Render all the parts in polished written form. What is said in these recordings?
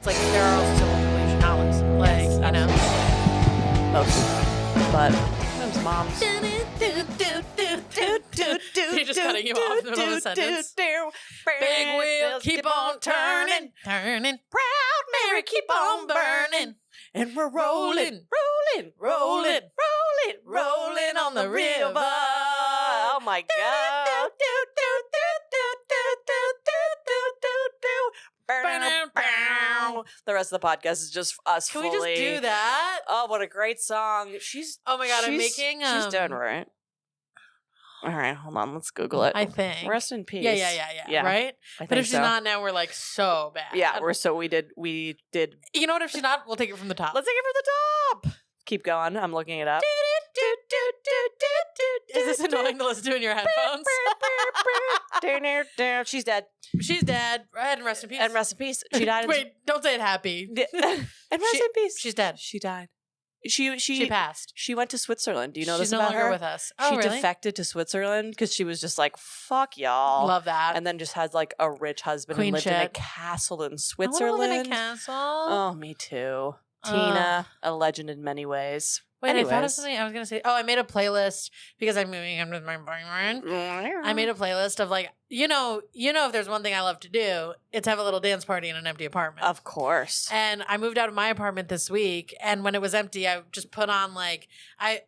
it's like there are also civil pollutionales. Like, Yes, you know. Most of them. But those moms. He's just cutting you off in the middle of a sentence. Big wheel, keep on turning, turning. Proud Mary, keep on burning. And we're rolling, rolling on the river. Oh my God. The rest of the podcast is just us Can fully. we just do that? Oh, what a great song. Oh my God, I'm making... she's dead, right? All right, hold on. Let's Google it. I think. Rest in peace. Yeah. Right? But if she's not now, we're like so bad. Yeah, we did. You know what? If she's not, we'll take it from the top. Let's take it from the top. Keep going. I'm looking it up. Is this annoying to listen to in your headphones? She's dead. She's dead. And rest in peace. And rest in peace. She died. Wait, don't say it happy. And rest in peace. She's dead. She died. She passed. She went to Switzerland. Do you know She's this no about longer her? with us. She really? defected to Switzerland because she was just like, fuck y'all. Love that. And then just has like a rich husband Queen and lived in a shit. castle in I Switzerland. wanna live in a castle. Oh, me too. Tina, a legend in many ways. Wait, I thought of Anyways. something I was going to say. Oh, I made a playlist because I'm moving in with my boyfriend. I made a playlist of like, you know, if there's one thing I love to do, it's have a little dance party in an empty apartment. Of course. And I moved out of my apartment this week, and when it was empty, I just put on like I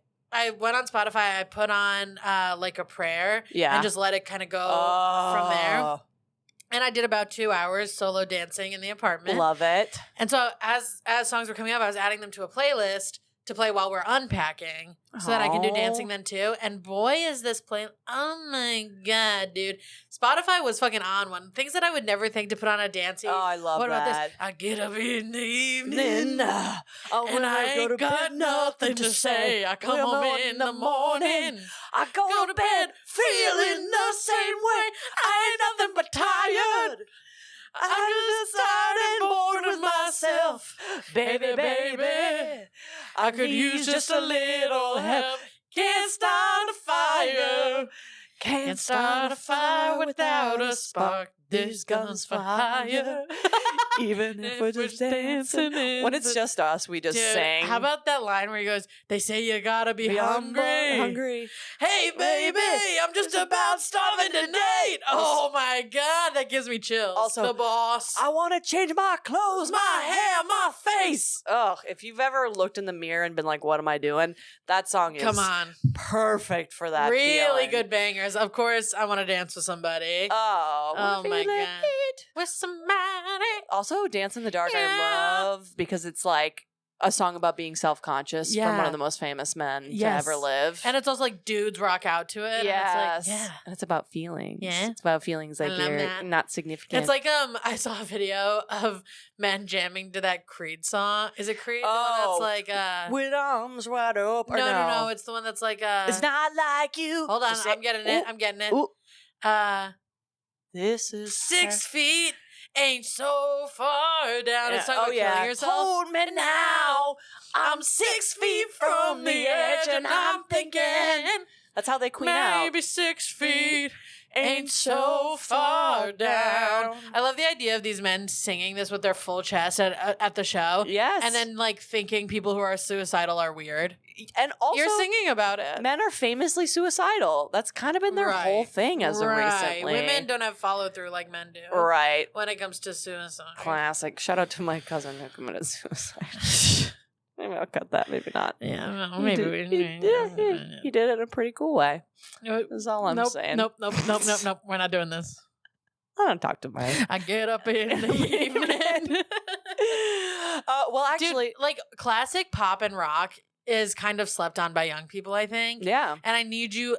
went on Spotify, I put on like a prayer, and just let it kind of go from there. And I did about 2 hours solo dancing in the apartment. Love it. And so as songs were coming up, I was adding them to a playlist to play while we're unpacking so that I can do dancing then too. And boy, is this play. Oh my God, dude. Spotify was fucking on one. Things that I would never think to put on a dancey. Oh, I love what that. about this? I get up in the evening And I ain't got nothing to say. I come home in the morning. I go to bed feeling the same way. I ain't nothing but tired. I'm just tired and bored with myself. Baby. I could use just a little help. Can't start a fire. Can't start a fire without a spark. This gun's for hire. Even if we're just dancing. When it's just us, we just sing. How about that line where he goes, they say you gotta be hungry. Hey, baby, I'm just about starving tonight. Oh, my God. That gives me chills. Also, the boss. I want to change my clothes, my hair, my face. Ugh, if you've ever looked in the mirror and been like, what am I doing? That song is Come on. perfect for that Really feeling. good bangers. Of course, I want to dance with somebody. Oh my God. With somebody. Also, Dance in the Dark, Yeah. I love because it's like a song about being self-conscious from one Yeah. of the most famous men to Yes. ever live. And it's also like dudes rock out to it. Yes. And it's like, And it's about feelings. Yeah. It's about feelings like I love you're that. not significant. It's like I saw a video of men jamming to that Creed song. Is it Creed? The Oh. one that's like with arms wide open. no. It's the one that's like It's not like you. Hold on, Just I'm getting it. Ooh. I'm getting it. Ooh. This is 6 feet ain't so far down. It's talking about killing yourself. Hold me now. I'm 6 feet from the edge, and I'm thinking. That's how they queen out. Maybe 6 feet ain't so far down. I love the idea of these men singing this with their full chest at the show. Yes. And then like thinking people who are suicidal are weird. And also, You're singing about it. men are famously suicidal. That's kind of been their whole thing as of recently. Women don't have follow through like men do. Right. When it comes to suicide. Classic. Shout out to my cousin who committed suicide. Maybe I'll cut that. Maybe not. Yeah, well, He maybe did- we he did it in a pretty cool way. That's all I'm saying. Nope. We're not doing this. I don't talk to my. I get up in the evening. Well, actually, Dude, like classic pop and rock is kind of slept on by young people, I think. yeah. And I need you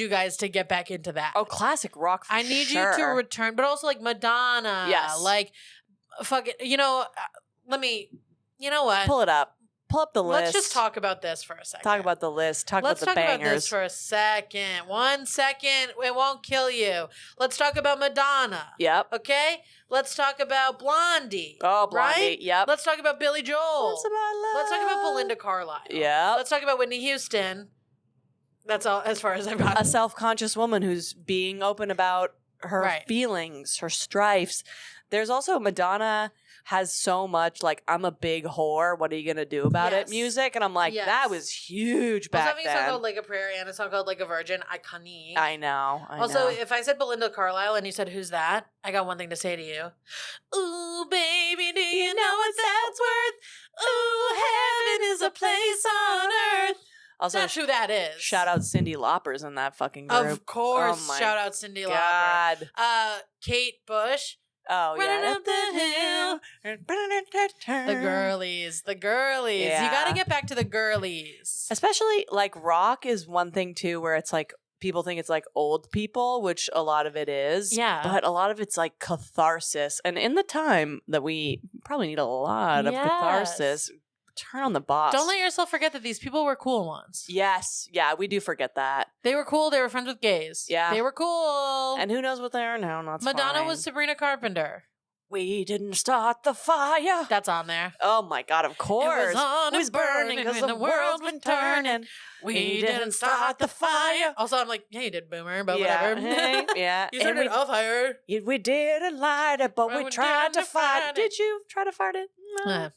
guys to get back into that. Oh, classic rock. For I need sure. you to return, but also like Madonna. Yes. Like, fuck it. You know what? Pull it up. Pull up the list. Let's just talk about this for a second. Talk about the list. Let's about the talk bangers. about this for a second. 1 second. It won't kill you. Let's talk about Madonna. Yep. Okay? Let's talk about Blondie. Oh, Blondie. Right? Yep. Let's talk about Billy Joel. What's about love? Let's talk about Belinda Carlisle. Yep. Let's talk about Whitney Houston. That's all as far as I've got. A self-conscious woman who's being open about her Right. feelings, her strifes. There's also Madonna has so much like, I'm a big whore, what are you going to do about it music? And I'm like, that was huge back then. Also having a song called Like a Prayer and a song called Like a Virgin, iconic. I know. Also, if I said Belinda Carlisle and you said, who's that? I got one thing to say to you. Ooh, baby, do you know what that's worth? Ooh, heaven is a place on earth. Also, that's who that is. Shout out Cyndi Lauper's in that fucking group. Of course. Shout out Cyndi Lauper. Kate Bush. Oh, running up the hill. The girlies. Yeah. You got to get back to the girlies. Especially like rock is one thing too, where it's like people think it's like old people, which a lot of it is. Yeah. But a lot of it's like catharsis. And in the time that we probably need a lot of catharsis, turn on the boss. Don't let yourself forget that these people were cool once. Yes. Yeah, we do forget that. They were cool. They were friends with gays. Yeah. They were cool. And who knows what they are now. Madonna was Sabrina Carpenter. We didn't start the fire. That's on there. Oh my God, of course. It was burning because the world's been turning. We didn't start the fire. Also, I'm like, yeah, you did, Boomer, but whatever. Yeah. You started a fire. We didn't light it, but we tried to fight it. Did you try to fight it?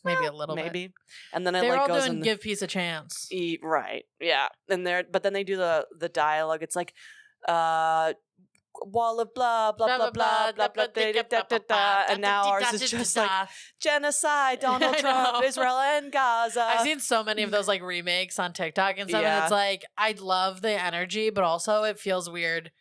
Maybe a little bit. Maybe. And then it they're like all goes doing give peace a chance. Right. Yeah. And but then they do the dialogue. It's like wall of blah blah blah blah blah blah blah, and now ours is just like genocide, Donald Trump, Israel and Gaza. I've seen so many of those like remakes on TikTok and stuff, and it's like I love the energy, but also it feels weird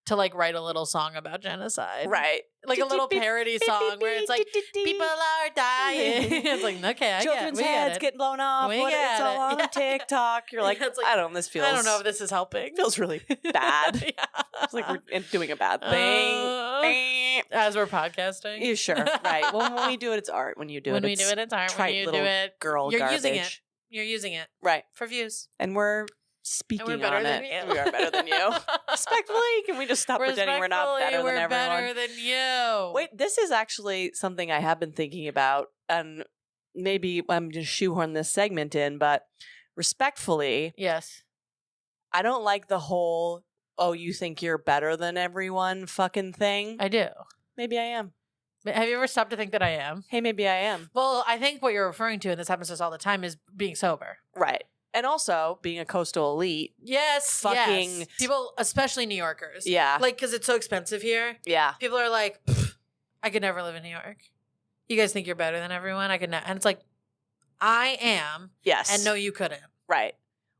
to like write a little song about genocide, right? Like a little parody song where it's like people are dying. It's like, okay, children's heads get blown off. It's all on TikTok. You're like, I don't know. This feels. I don't know if this is helping. Feels really bad. It's like we're doing a bad thing. As we're podcasting. You sure? Right. Well, when we do it, it's art. When you do it, it's art. When you do it, girl, you're garbage. using it. You're using it, right, for views, and we're speaking and we're better on than it. You. We are better than you. Respectfully, can we just stop pretending we're not better than everyone? We're better than you. Wait, this is actually something I have been thinking about, and maybe I'm just shoehorn this segment in, but respectfully, yes, I don't like the whole "oh, you think you're better than everyone" fucking thing. I do. Maybe I am. Have you ever stopped to think that I am? Hey, maybe I am. Well, I think what you're referring to, and this happens to us all the time, is being sober. Right. And also being a coastal elite. Yes. Fucking. Yes. People, especially New Yorkers. Yeah. Like, because it's so expensive here. Yeah. People are like, I could never live in New York. You guys think you're better than everyone? I could not. And it's like, I am. Yes. And no, you couldn't. Right.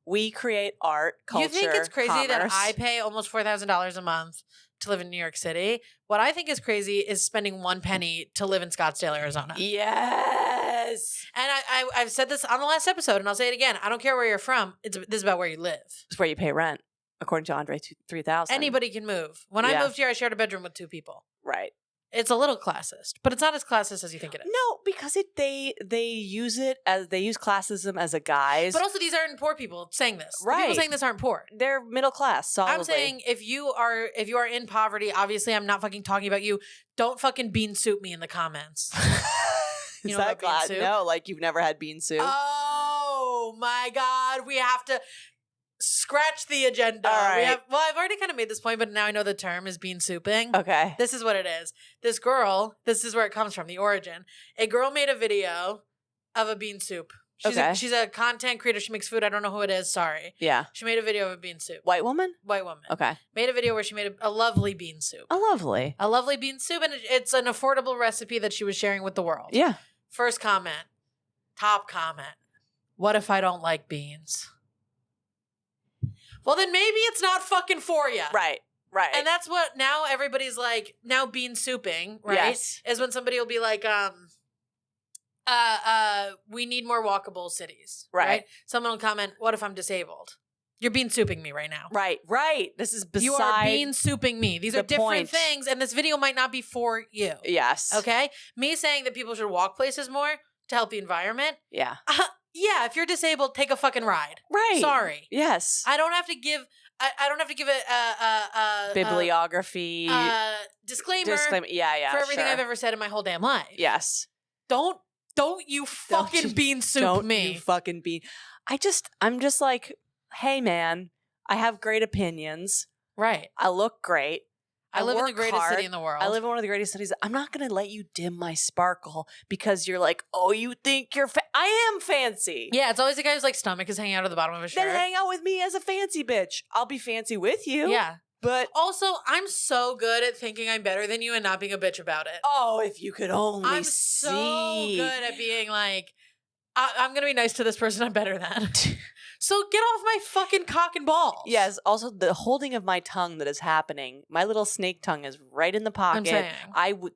We create art, culture, You think it's crazy commerce. that I pay almost $4,000 a month to live in New York City? What I think is crazy is spending 1 penny to live in Scottsdale, Arizona. Yes. And I've said this on the last episode, and I'll say it again. I don't care where you're from. This is about where you live. It's where you pay rent, according to Andre 3000. Anybody can move. When I moved here, I shared a bedroom with 2 people. Right. It's a little classist, but it's not as classist as you think it is. No, because they use classism as a guise. But also, these aren't poor people saying this. Right. The people saying this aren't poor. They're middle class. Solidly. I'm saying if you are in poverty, obviously, I'm not fucking talking about you. Don't fucking bean soup me in the comments. You know that bean soup? No, like you've never had bean soup. Oh my God, we have to scratch the agenda. All right. I've already kind of made this point, but now I know the term is bean souping. Okay. This is what it is. This girl, this is where it comes from, the origin. A girl made a video of a bean soup. She's a content creator. She makes food. I don't know who it is. Sorry. Yeah. She made a video of a bean soup. White woman? White woman. Okay. Made a video where she made a lovely bean soup. A lovely bean soup. And it's an affordable recipe that she was sharing with the world. Yeah. First comment. Top comment. What if I don't like beans? Well, then maybe it's not fucking for you. Right. And that's what now everybody's like, now bean souping, right? Yes. Is when somebody will be like, we need more walkable cities. Right. Someone will comment, what if I'm disabled? You're bean souping me right now. Right. This is beside. You are bean souping me. These are different point. things, and this video might not be for you. Yes. Okay? Me saying that people should walk places more to help the environment. Yeah. Yeah, if you're disabled, take a fucking ride. Right. Sorry. Yes. I don't have to give a bibliography disclaimer. Yeah. For everything sure. I've ever said in my whole damn life. Yes. Don't you fucking bean soup me. Don't you fucking bean. I'm just like, hey man, I have great opinions. Right. I look great. I live in the greatest city in the world. I live in one of the greatest cities. I'm not going to let you dim my sparkle because you're like, oh, you think you're I am fancy. Yeah, it's always the guy whose like stomach is hanging out of the bottom of his shirt. Then hang out with me as a fancy bitch. I'll be fancy with you. Yeah. But also, I'm so good at thinking I'm better than you and not being a bitch about it. Oh, if you could only I'm see. so good at being like, I'm going to be nice to this person I'm better than. So get off my fucking cock and balls. Yes. Also, the holding of my tongue that is happening. My little snake tongue is right in the pocket.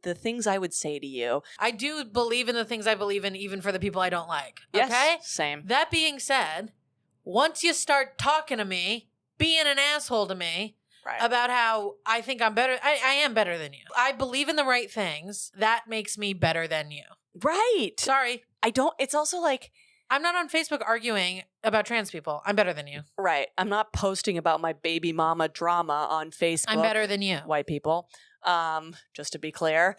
The things I would say to you. I do believe in the things I believe in, even for the people I don't like. Yes, okay? Same. That being said, once you start talking to me, being an asshole to me, about how I think I'm better, I am better than you. I believe in the right things. That makes me better than you. Right. Sorry. It's also like, I'm not on Facebook arguing about trans people. I'm better than you. Right. I'm not posting about my baby mama drama on Facebook. I'm better than you. White people. Just to be clear.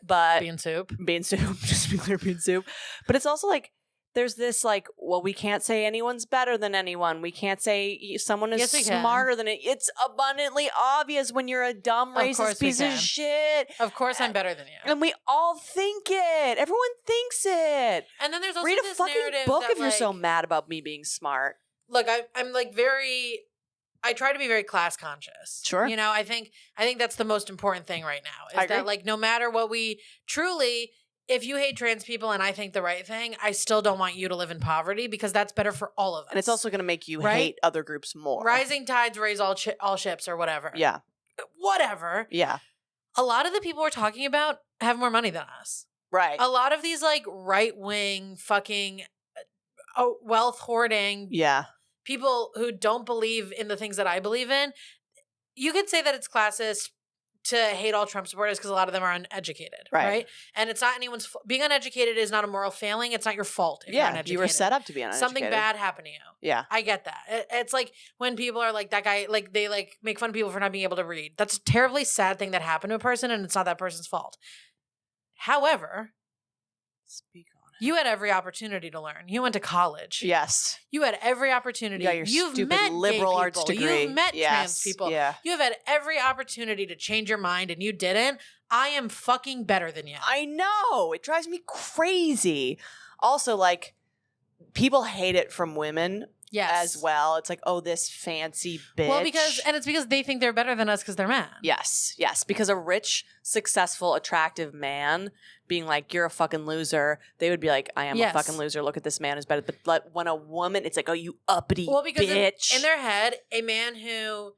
But bean soup. Just to be clear, bean soup. But it's also like, there's this like, well, we can't say anyone's better than anyone. We can't say someone is smarter than it. It's abundantly obvious when you're a dumb, racist piece of shit. Of course I'm better than you. And we all think it. Everyone thinks it. And then there's also Read a this fucking narrative book that, if you're so mad about me being smart. Look, I'm like I try to be very class conscious. Sure. You know, I think that's the most important thing right now. Is that like no matter what we truly, if you hate trans people and I think the right thing, I still don't want you to live in poverty because that's better for all of us. And it's also going to make you hate other groups more. Rising tides raise all ships or whatever. Yeah. Whatever. Yeah. A lot of the people we're talking about have more money than us. Right. A lot of these like right-wing fucking wealth hoarding people who don't believe in the things that I believe in, you could say that it's classist to hate all Trump supporters because a lot of them are uneducated, right? And it's not anyone's being uneducated is not a moral failing. It's not your fault if you're uneducated. You were set up to be uneducated. Something bad happened to you. Yeah. I get that. It's like when people are like, that guy, like they like make fun of people for not being able to read. That's a terribly sad thing that happened to a person and it's not that person's fault. However, speak on it. You had every opportunity to learn. You went to college. Yes. You had every opportunity. You've stupid met liberal arts degree. You've met trans people. Yeah. You have had every opportunity to change your mind and you didn't. I am fucking better than you. I know. It drives me crazy. Also, like, people hate it from women. As well. It's like, oh, this fancy bitch. Well, it's because they think they're better than us because they're men. Yes. Because a rich, successful, attractive man being like, you're a fucking loser, they would be like, I am a fucking loser. Look at this man who's better. But like, when a woman, it's like, oh, you uppity bitch. In their head, a man who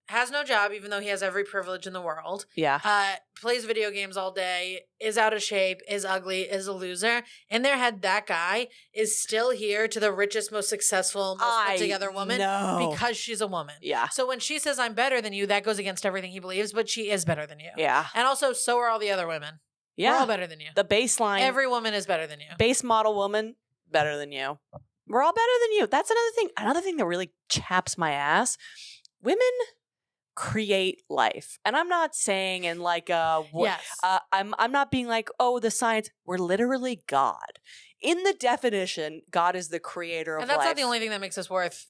has no job, even though he has every privilege in the world. Yeah. Plays video games all day, is out of shape, is ugly, is a loser. In their head, that guy is still here to the richest, most successful, most put together woman because she's a woman. Yeah. So when she says, I'm better than you, that goes against everything he believes, but she is better than you. Yeah. And also, so are all the other women. Yeah. We're all better than you. The baseline. Every woman is better than you. Base model woman, better than you. We're all better than you. That's another thing. Another thing that really chaps my ass. Women create life. And I'm not saying in like I'm not being like, oh, the science. We're literally God. In the definition, God is the creator of life. And that's not the only thing that makes us worth.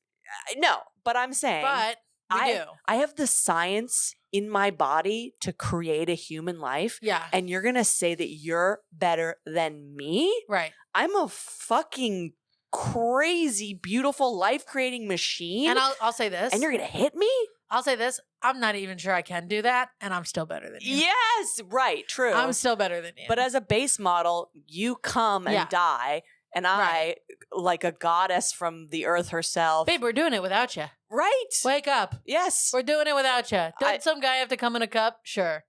No, but I'm saying But we do. I have the science in my body to create a human life. Yeah. And you're going to say that you're better than me? Right. I'm a fucking crazy, beautiful, life-creating machine. And I'll say this. And you're going to hit me? I'll say this. I'm not even sure I can do that, and I'm still better than you. Yes, right, true. I'm still better than you. But as a base model, you come and die, and I, like a goddess from the earth herself. Babe, we're doing it without you. Right. Wake up. Yes. We're doing it without you. Don't some guy have to come in a cup? Sure.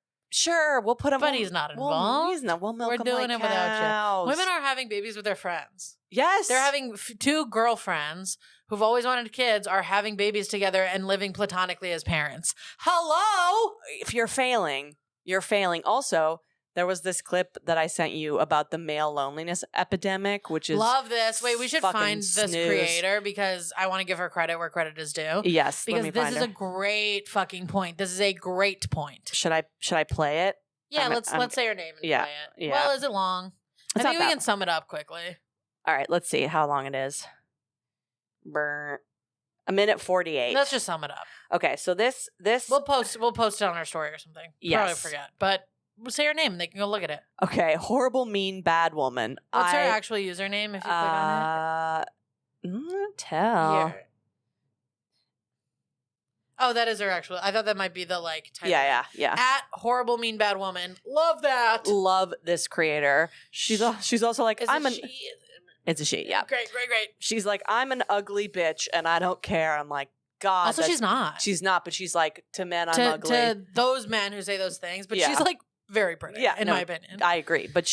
We'll put him. But he's not involved. He's not. We'll milk We're him doing like it without cows. you. Women are having babies with their friends. Yes. They're having two girlfriends who've always wanted kids are having babies together and living platonically as parents. Hello? If you're failing, you're failing. Also, there was this clip that I sent you about the male loneliness epidemic, which is love this. Wait, we should find this snooze. Creator because I want to give her credit where credit is due. Yes, because this is a great fucking point. This is a great point. Should I play it? Yeah, let's say her name and play it. Yeah. Well, is it long? I think we can sum it up quickly. All right, let's see how long it is. A minute 48. Let's just sum it up. Okay, so this we'll post it on our story or something. Yes. Probably forget, but we'll say her name and they can go look at it. Okay, horrible, mean, bad woman. What's her actual username if you click on it? Tell. Here. Oh, that is her actual. I thought that might be the like title. Yeah. At horrible, mean, bad woman. Love that. Love this creator. She's also like, it's a she. Yeah. Great. She's like, I'm an ugly bitch and I don't care. I'm like, God. Also, she's not. She's not, but she's like, to men, I'm ugly. To those men who say those things, but she's like very pretty. Yeah, in my opinion. I agree. But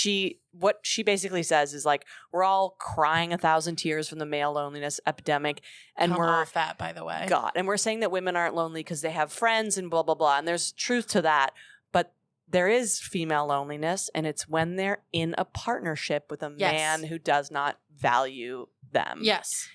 what she basically says is like, we're all crying 1,000 tears from the male loneliness epidemic, and we're off that, by the way. God, and we're saying that women aren't lonely because they have friends and blah blah blah, and there's truth to that. But there is female loneliness, and it's when they're in a partnership with a man who does not value them. Yes.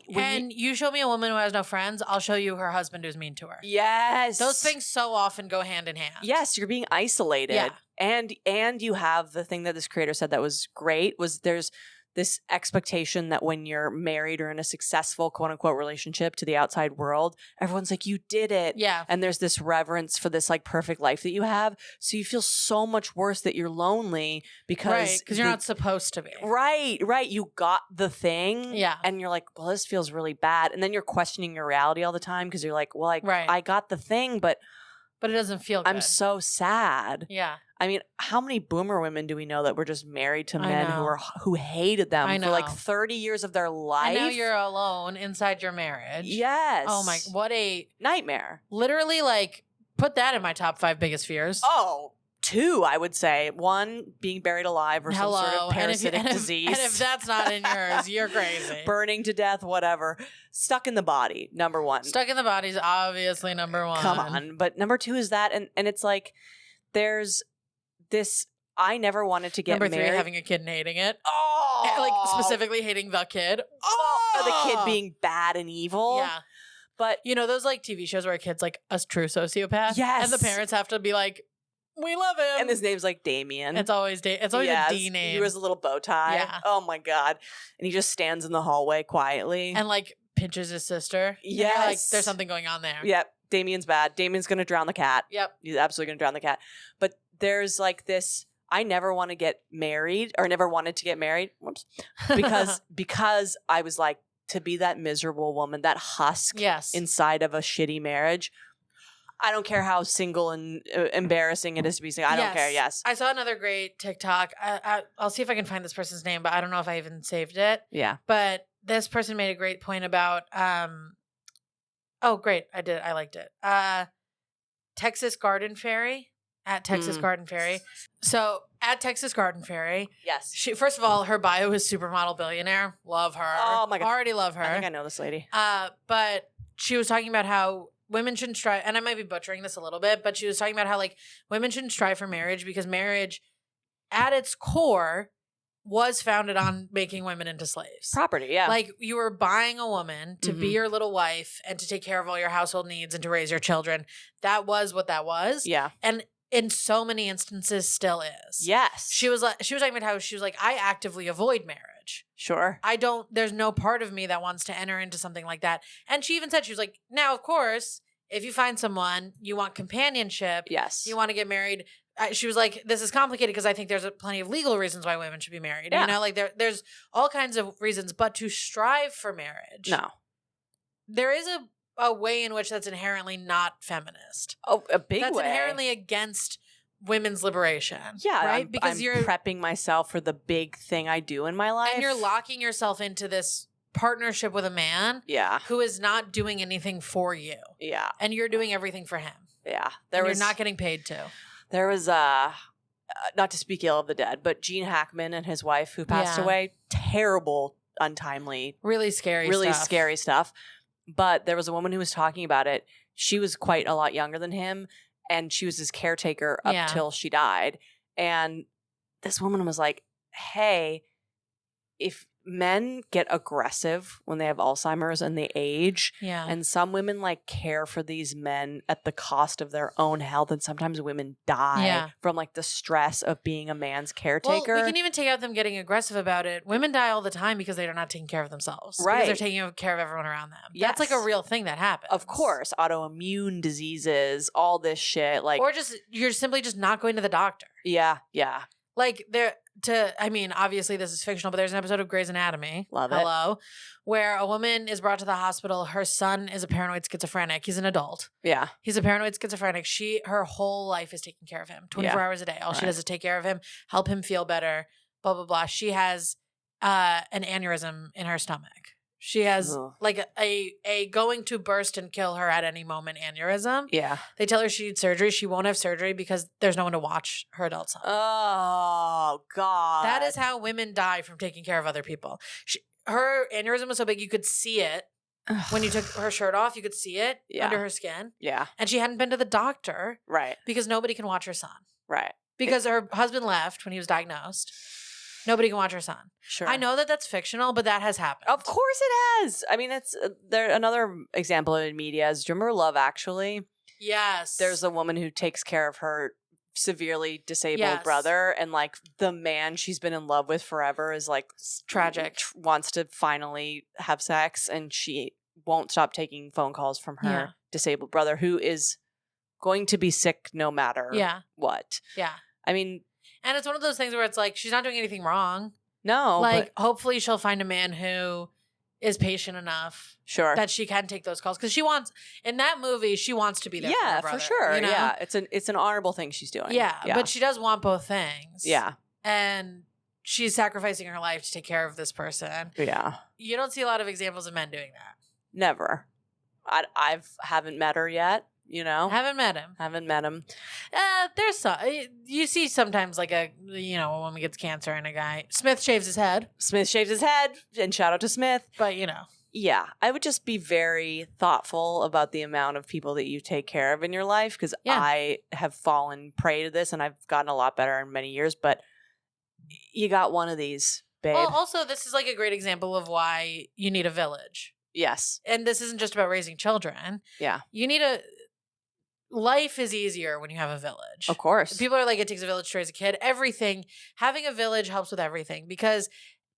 You show me a woman who has no friends, I'll show you her husband who's mean to her. Yes. Those things so often go hand in hand. Yes, you're being isolated. Yeah. And you have the thing that this creator said that was great was there's this expectation that when you're married or in a successful quote unquote relationship to the outside world, everyone's like, you did it. Yeah. And there's this reverence for this like perfect life that you have. So you feel so much worse that you're lonely because you're not supposed to be. Right. You got the thing. Yeah. And you're like, well, this feels really bad. And then you're questioning your reality all the time because you're like, well, I got the thing, but it doesn't feel good. I'm so sad. Yeah. I mean, how many boomer women do we know that were just married to men who hated them for like 30 years of their life? And now you're alone inside your marriage. Yes. Oh my, what a nightmare. Literally, like, put that in my top 5 biggest fears. Oh, 2, I would say. 1, being buried alive or some sort of parasitic disease. And if that's not in yours, you're crazy. Burning to death, whatever. Stuck in the body, number 1. Stuck in the body is obviously number 1. Come on. But number 2 is that. And it's like, there's this, I never wanted to get married. Number 3, having a kid and hating it. Oh! Like, specifically hating the kid. Oh! The kid being bad and evil. Yeah. But, you know, those, like, TV shows where a kid's, like, a true sociopath? Yes. And the parents have to be like, we love him. And his name's, like, Damien. It's always a D name. He wears a little bow tie. Yeah. Oh, my God. And he just stands in the hallway quietly. And, like, pinches his sister. Yes. Like, there's something going on there. Yep. Damien's bad. Damien's going to drown the cat. Yep. He's absolutely going to drown the cat. But there's like this, I never want to get married or never wanted to get married. Whoops. Because I was like, to be that miserable woman, that husk inside of a shitty marriage. I don't care how single and embarrassing it is to be single. I don't care. Yes. I saw another great TikTok. I'll see if I can find this person's name, but I don't know if I even saved it. Yeah. But this person made a great point about, oh, great. I liked it. Texas Garden Fairy. At Texas Garden Fairy. So at Texas Garden Fairy. Yes. She, first of all, her bio is supermodel billionaire. Love her. Oh my God. Already love her. I think I know this lady. But she was talking about how women shouldn't strive, and I might be butchering this a little bit, but she was talking about how like women shouldn't strive for marriage because marriage at its core was founded on making women into slaves. Property, yeah. Like you were buying a woman to be your little wife and to take care of all your household needs and to raise your children. That was what that was. Yeah. And in so many instances still is. Yes. She was talking about how she was like, I actively avoid marriage. Sure. There's no part of me that wants to enter into something like that. And she even said, she was like, now, of course, if you find someone, you want companionship. Yes. You want to get married. She was like, this is complicated because I think there's plenty of legal reasons why women should be married. Yeah. You know, like there's all kinds of reasons, but to strive for marriage. No. There is a way in which that's inherently not feminist. Oh, a big way. That's inherently against women's liberation. Yeah, right? Because you're prepping myself for the big thing I do in my life. And you're locking yourself into this partnership with a man who is not doing anything for you. Yeah. And you're doing everything for him. Yeah. You're not getting paid to. There was not to speak ill of the dead, but Gene Hackman and his wife who passed away. Terrible, untimely. Really scary stuff. But there was a woman who was talking about it. She was quite a lot younger than him, and she was his caretaker up till she died. And this woman was like, hey, if men get aggressive when they have Alzheimer's and they age, and some women like care for these men at the cost of their own health, and sometimes women die from like the stress of being a man's caretaker. Well, we can even take out them getting aggressive about it. Women die all the time because they're not taking care of themselves. Right. Because they're taking care of everyone around them. Yes. That's like a real thing that happens. Of course. Autoimmune diseases, all this shit. Like, or just you're simply just not going to the doctor. Yeah. Like obviously this is fictional, but there's an episode of Grey's Anatomy. Love it. Where a woman is brought to the hospital. Her son is a paranoid schizophrenic. He's an adult. Yeah. He's a paranoid schizophrenic. Her whole life is taking care of him 24 hours a day. All she does is take care of him, help him feel better, blah, blah, blah. She has an aneurysm in her stomach. She has like a going to burst and kill her at any moment aneurysm. Yeah. They tell her she needs surgery. She won't have surgery because there's no one to watch her adult son. Oh, God. That is how women die from taking care of other people. Her aneurysm was so big you could see it. When you took her shirt off, you could see it under her skin. Yeah. And she hadn't been to the doctor. Right. Because nobody can watch her son. Right. Because her husband left when he was diagnosed. Nobody can watch her son. Sure. I know that that's fictional, but that has happened. Of course it has. I mean, it's there. Another example in media is, do you remember Love Actually? Yes. There's a woman who takes care of her severely disabled brother, and like the man she's been in love with forever is like tragic. Wants to finally have sex, and she won't stop taking phone calls from her disabled brother, who is going to be sick no matter what. Yeah. I mean. And it's one of those things where it's like, she's not doing anything wrong. No. Like, hopefully she'll find a man who is patient enough that she can take those calls. Because she wants, in that movie, she wants to be there for her brother. For sure. You know? Yeah, it's an honorable thing she's doing. Yeah, but she does want both things. Yeah. And she's sacrificing her life to take care of this person. Yeah. You don't see a lot of examples of men doing that. Never. I haven't met her yet. You know, haven't met him. There's some. You see sometimes like a woman gets cancer and a guy Smith shaves his head, and shout out to Smith. But yeah, I would just be very thoughtful about the amount of people that you take care of in your life, because I have fallen prey to this, and I've gotten a lot better in many years. But you got one of these, babe. Well, also this is like a great example of why you need a village. Yes, and this isn't just about raising children. Yeah, you need a. Life is easier when you have a village. Of course. People are like, it takes a village to raise a kid. Everything. Having a village helps with everything. Because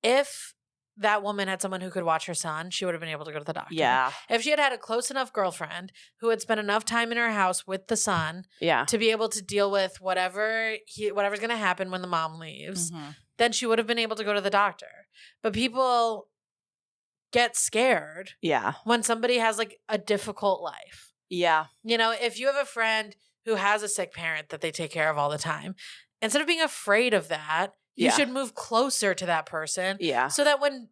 if that woman had someone who could watch her son, she would have been able to go to the doctor. Yeah. If she had had a close enough girlfriend who had spent enough time in her house with the son to be able to deal with whatever's going to happen when the mom leaves, then she would have been able to go to the doctor. But people get scared when somebody has like a difficult life. Yeah. If you have a friend who has a sick parent that they take care of all the time, instead of being afraid of that, you should move closer to that person. Yeah. So that when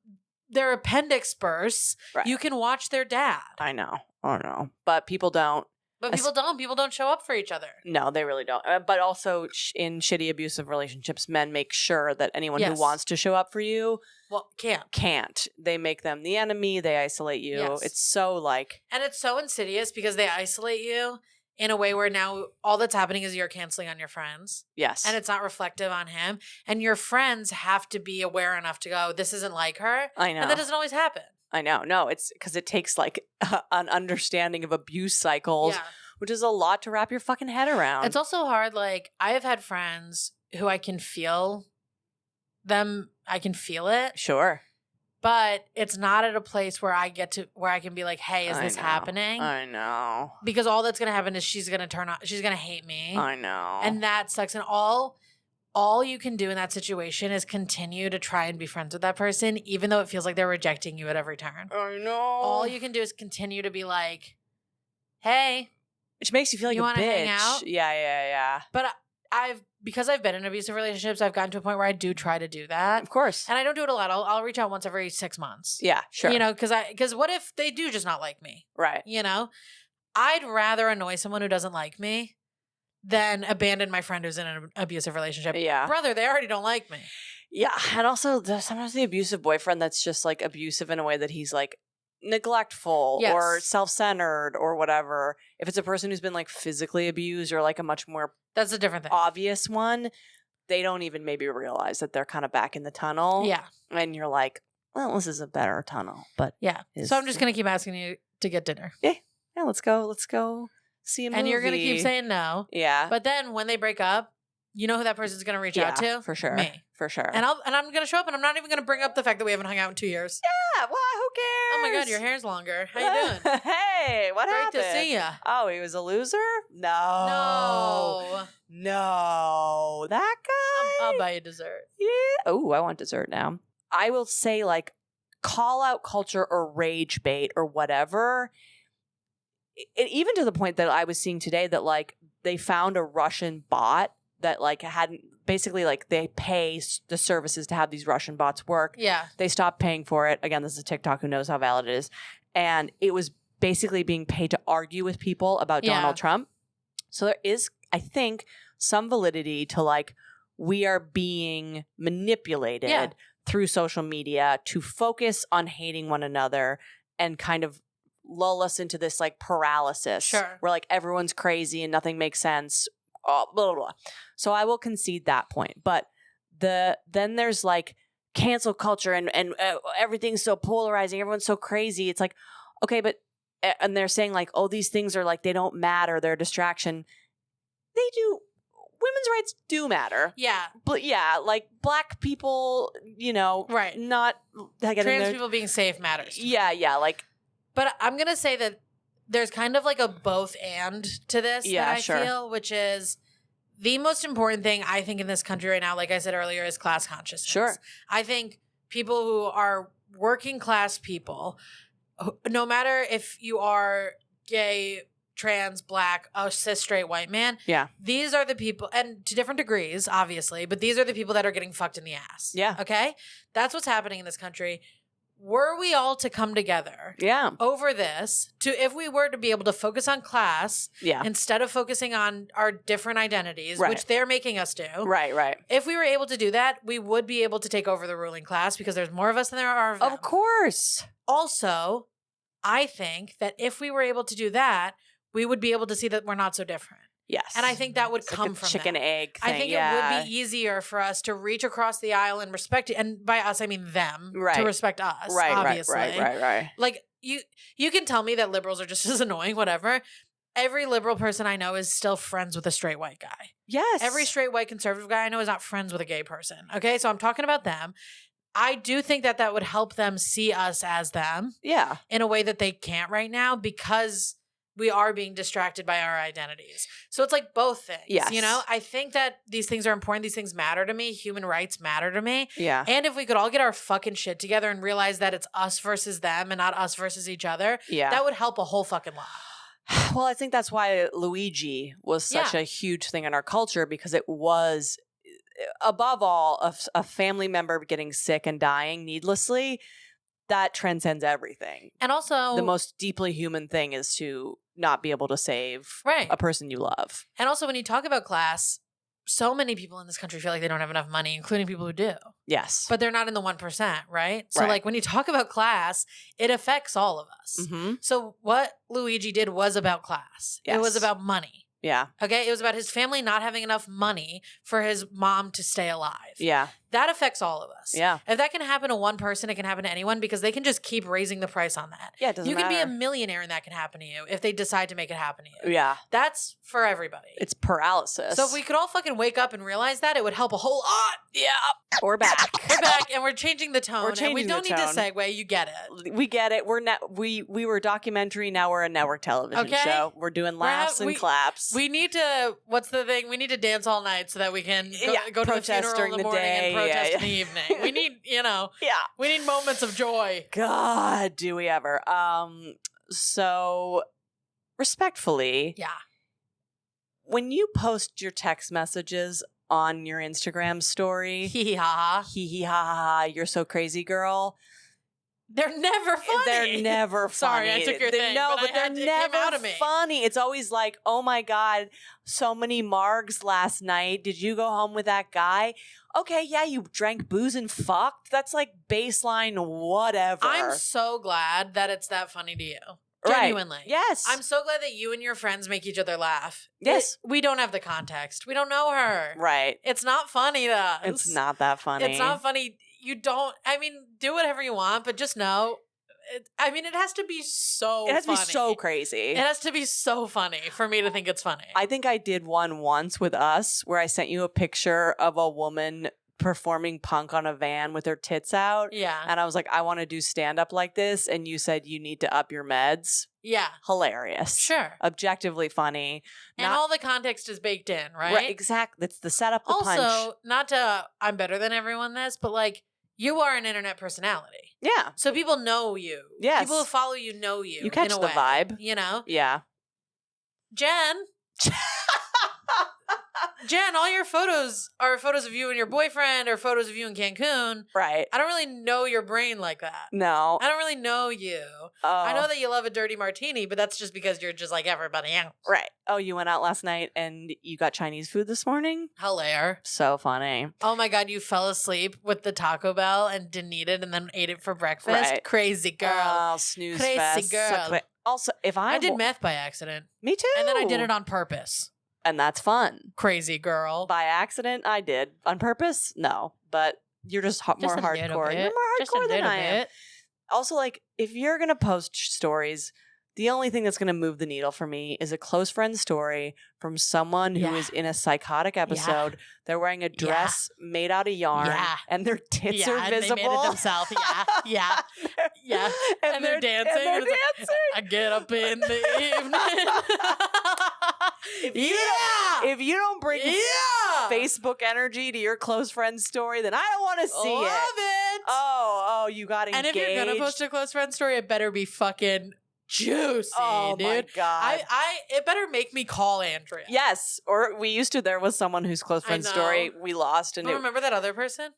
their appendix bursts, you can watch their dad. I know. But people don't. But people don't. People don't show up for each other. No, they really don't. But also in shitty abusive relationships, men make sure that anyone who wants to show up for you can't. They make them the enemy. They isolate you. Yes. It's so like. And it's so insidious because they isolate you in a way where now all that's happening is you're canceling on your friends. Yes. And it's not reflective on him. And your friends have to be aware enough to go, this isn't like her. I know. And that doesn't always happen. I know. No, it's because it takes like an understanding of abuse cycles, which is a lot to wrap your fucking head around. It's also hard. Like, I have had friends who I can feel them. I can feel it. Sure. But it's not at a place where I can be like, hey, is this happening? I know. Because all that's going to happen is she's going to hate me. I know. And that sucks. And all you can do in that situation is continue to try and be friends with that person, even though it feels like they're rejecting you at every turn. I know. All you can do is continue to be like, hey. Which makes you feel like you a bitch. Hang out? Yeah. But because I've been in abusive relationships, I've gotten to a point where I do try to do that. Of course. And I don't do it a lot. I'll reach out once every 6 months. Yeah, sure. Because what if they do just not like me? Right. I'd rather annoy someone who doesn't like me than abandon my friend who's in an abusive relationship. Yeah. Brother, they already don't like me. Yeah. And also sometimes the abusive boyfriend that's just like abusive in a way that he's like neglectful or self-centered or whatever. If it's a person who's been like physically abused or like a much more that's a different thing. Obvious one, they don't even maybe realize that they're kind of back in the tunnel. Yeah. And you're like, well, this is a better tunnel. But yeah. So I'm just going to keep asking you to get dinner. Yeah. Yeah, let's go see a movie. And you're going to keep saying no. Yeah. But then when they break up, you know who that person's going to reach out to? For sure. Me. For sure. And I'm going to show up and I'm not even going to bring up the fact that we haven't hung out in 2 years. Yeah, well, who cares? Oh my God, your hair's longer. How you doing? Hey, what happened? Great to see ya. Oh, he was a loser? No. That guy? I'll buy you dessert. Yeah. Oh, I want dessert now. I will say, like, call out culture or rage bait or whatever. Even to the point that I was seeing today that, like, they found a Russian bot that, like, hadn't basically, like, they pay the services to have these Russian bots work. Yeah. They stopped paying for it. Again, this is TikTok. Who knows how valid it is? And it was basically being paid to argue with people about Donald Trump. So there is, I think, some validity to, like, we are being manipulated through social media to focus on hating one another and kind of lull us into this, like, paralysis where, like, everyone's crazy and nothing makes sense. Blah, blah, blah. So I will concede that point. But then there's, like, cancel culture and everything's so polarizing. Everyone's so crazy. It's like, okay, but and they're saying, like, oh, these things are, like, they don't matter. They're a distraction. They do. Women's rights do matter. Yeah. But yeah, like, black people, you know, not trans people being safe matters. Yeah, like. But I'm going to say that there's kind of like a both and to this that I feel, which is the most important thing I think in this country right now, like I said earlier, is class consciousness. Sure. I think people who are working class people, no matter if you are gay, trans, black, a cis, straight, white man, these are the people, and to different degrees, obviously, but these are the people that are getting fucked in the ass. Yeah. Okay? That's what's happening in this country. Were we all to come together over this, if we were to be able to focus on class instead of focusing on our different identities, which they're making us do. Right. If we were able to do that, we would be able to take over the ruling class because there's more of us than there are of them. Of course. Also, I think that if we were able to do that, we would be able to see that we're not so different. Yes. And I think that would come like from chicken that. egg thing. I think it would be easier for us to reach across the aisle and respect it. And by us, I mean them to respect us, obviously. Right. Like, you can tell me that liberals are just as annoying, whatever. Every liberal person I know is still friends with a straight white guy. Yes. Every straight white conservative guy I know is not friends with a gay person. Okay? So I'm talking about them. I do think that would help them see us as them. Yeah. In a way that they can't right now because we are being distracted by our identities. So it's like both things. Yes. You know, I think that these things are important. These things matter to me. Human rights matter to me. Yeah. And if we could all get our fucking shit together and realize that it's us versus them and not us versus each other, that would help a whole fucking lot. Well, I think that's why Luigi was such a huge thing in our culture, because it was, above all, a family member getting sick and dying needlessly. That transcends everything. And also, the most deeply human thing is to not be able to save a person you love. And also, when you talk about class, so many people in this country feel like they don't have enough money, including people who do. Yes. But they're not in the 1%, right? So like when you talk about class, it affects all of us. Mm-hmm. So what Luigi did was about class. Yes. It was about money. Yeah. Okay. It was about his family not having enough money for his mom to stay alive. Yeah. That affects all of us. Yeah. If that can happen to one person, it can happen to anyone because they can just keep raising the price on that. Yeah, it doesn't matter. You can be a millionaire and that can happen to you if they decide to make it happen to you. Yeah. That's for everybody. It's paralysis. So if we could all fucking wake up and realize that, it would help a whole lot. Yeah. We're back. We're back and we're changing the tone. And we don't need to segue. You get it. We get it. We were documentary. Now we're a network television show. We're doing laughs and claps. We need to, what's the thing? We need to dance all night so that we can go to the funeral in the morning and protest in the evening. We need, we need moments of joy. God, do we ever? So respectfully. Yeah. When you post your text messages on your Instagram story, hee hee ha ha, you're so crazy, girl. They're never funny. They're never funny. Sorry, I took your thing. No, but they're never funny. It's always like, oh my God, so many margs last night. Did you go home with that guy? Okay, yeah, you drank booze and fucked. That's like baseline whatever. I'm so glad that it's that funny to you. Genuinely. Yes. I'm so glad that you and your friends make each other laugh. Yes. We don't have the context. We don't know her. Right. It's not funny to us. It's not that funny. It's not funny. You don't, I mean, do whatever you want, but just know, it has to be so funny. It has to be so crazy. It has to be so funny for me to think it's funny. I think I did one once with us where I sent you a picture of a woman performing punk on a van with her tits out. Yeah. And I was like, I want to do stand-up like this. And you said you need to up your meds. Yeah. Hilarious. Sure. Objectively funny. And all the context is baked in, right? Right, exactly. That's the setup, the punch. Also, not to, I'm better than everyone this, but like, you are an internet personality. Yeah. So people know you. Yes. People who follow you know you. You catch in a the way, vibe. You know? Yeah. Jen, all your photos are photos of you and your boyfriend or photos of you in Cancun. Right. I don't really know your brain like that. No. I don't really know you. Oh. I know that you love a dirty martini, but that's just because you're just like everybody else. Right. Oh, you went out last night and you got Chinese food this morning? Hilarious. So funny. Oh my God, you fell asleep with the Taco Bell and didn't eat it and then ate it for breakfast? Right. Crazy girl. Oh, snooze Crazy fest. girl. So also, if I did meth by accident. Me too. And then I did it on purpose. And that's fun. Crazy girl. By accident, I did. On purpose? No. But you're just more hardcore. You're more hardcore than I am. Also, like, if you're going to post stories, the only thing that's going to move the needle for me is a close friend story from someone who is in a psychotic episode. Yeah. They're wearing a dress made out of yarn. Yeah. And their tits are visible. And they made it themselves. Yeah. And they're dancing. And they're dancing. I get up in the evening. If you don't bring Facebook energy to your close friend story, then I don't want to see it. Oh, you got engaged. And if you're going to post a close friend story, it better be fucking juicy, dude. My God. It better make me call Andrea. Yes. Or we used to, there was someone whose close friend story we lost. And remember that other person?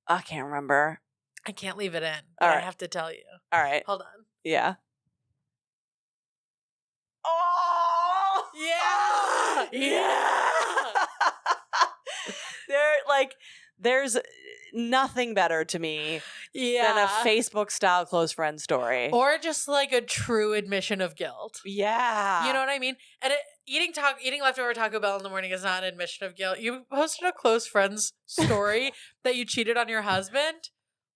I can't remember. I can't leave it in. But I have to tell you. All right. Hold on. Yeah. Oh! Yeah! There's nothing better to me than a Facebook style close friend story. Or just like a true admission of guilt. Yeah. You know what I mean? And eating leftover Taco Bell in the morning is not an admission of guilt. You posted a close friend's story that you cheated on your husband.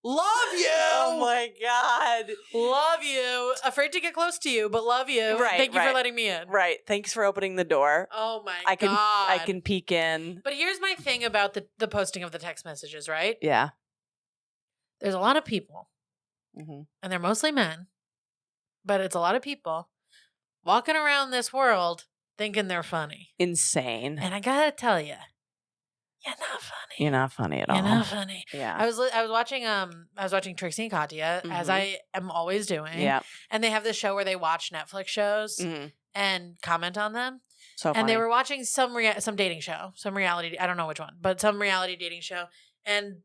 Love you. Oh my God. Love you. Afraid to get close to you, but love you. Right. Thank you for letting me in. Right. Thanks for opening the door. Oh my God. I God. can peek in. But here's my thing about the posting of the text messages, right? Yeah. There's a lot of people, and they're mostly men, but it's a lot of people walking around this world thinking they're funny. Insane. And I gotta tell you, you're not funny. You're not funny at all. You're not funny. Yeah. I was watching Trixie and Katya, as I am always doing. Yeah. And they have this show where they watch Netflix shows and comment on them. So funny. And they were watching some dating show, some reality. I don't know which one, but some reality dating show. And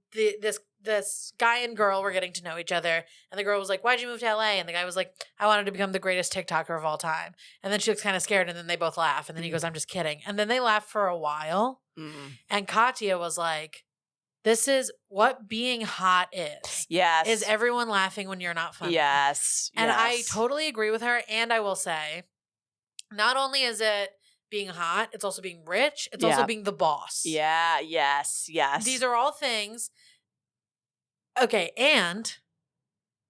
this guy and girl were getting to know each other. And the girl was like, "Why'd you move to LA?" And the guy was like, "I wanted to become the greatest TikToker of all time." And then she looks kind of scared. And then they both laugh. And then he goes, "I'm just kidding." And then they laugh for a while. And Katya was like, "This is what being hot is." Yes. Is everyone laughing when you're not funny? Yes. And I totally agree with her. And I will say, not only is it being hot, it's also being rich. It's also being the boss. Yeah. Yes. Yes. These are all things. Okay. And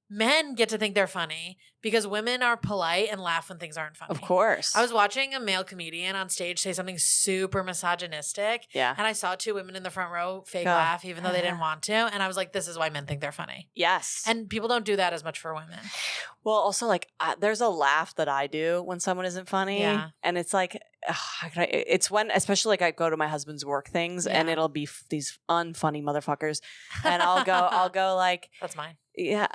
men get to think they're funny because women are polite and laugh when things aren't funny. Of course. I was watching a male comedian on stage say something super misogynistic. Yeah. And I saw two women in the front row fake laugh even though they didn't want to. And I was like, this is why men think they're funny. Yes. And people don't do that as much for women. Well, also, like, there's a laugh that I do when someone isn't funny. Yeah. And it's like, it's when, especially like I go to my husband's work things and it'll be these unfunny motherfuckers. And I'll go like. That's mine. Yeah.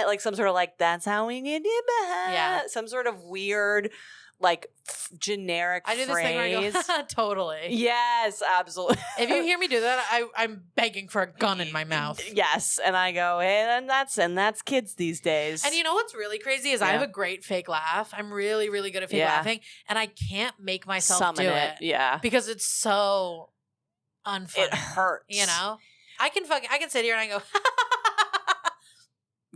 Like some sort of like, that's how we need it. Yeah. Some sort of weird, like generic I do this phrase. thing where I go, totally. Yes, absolutely. If you hear me do that, I'm begging for a gun in my mouth. Yes, and I go, and that's kids these days. And you know what's really crazy is I have a great fake laugh. I'm really, really good at fake laughing, and I can't make myself summon do it. Yeah, because it's so unfunny. It hurts. You know, I can sit here and I go,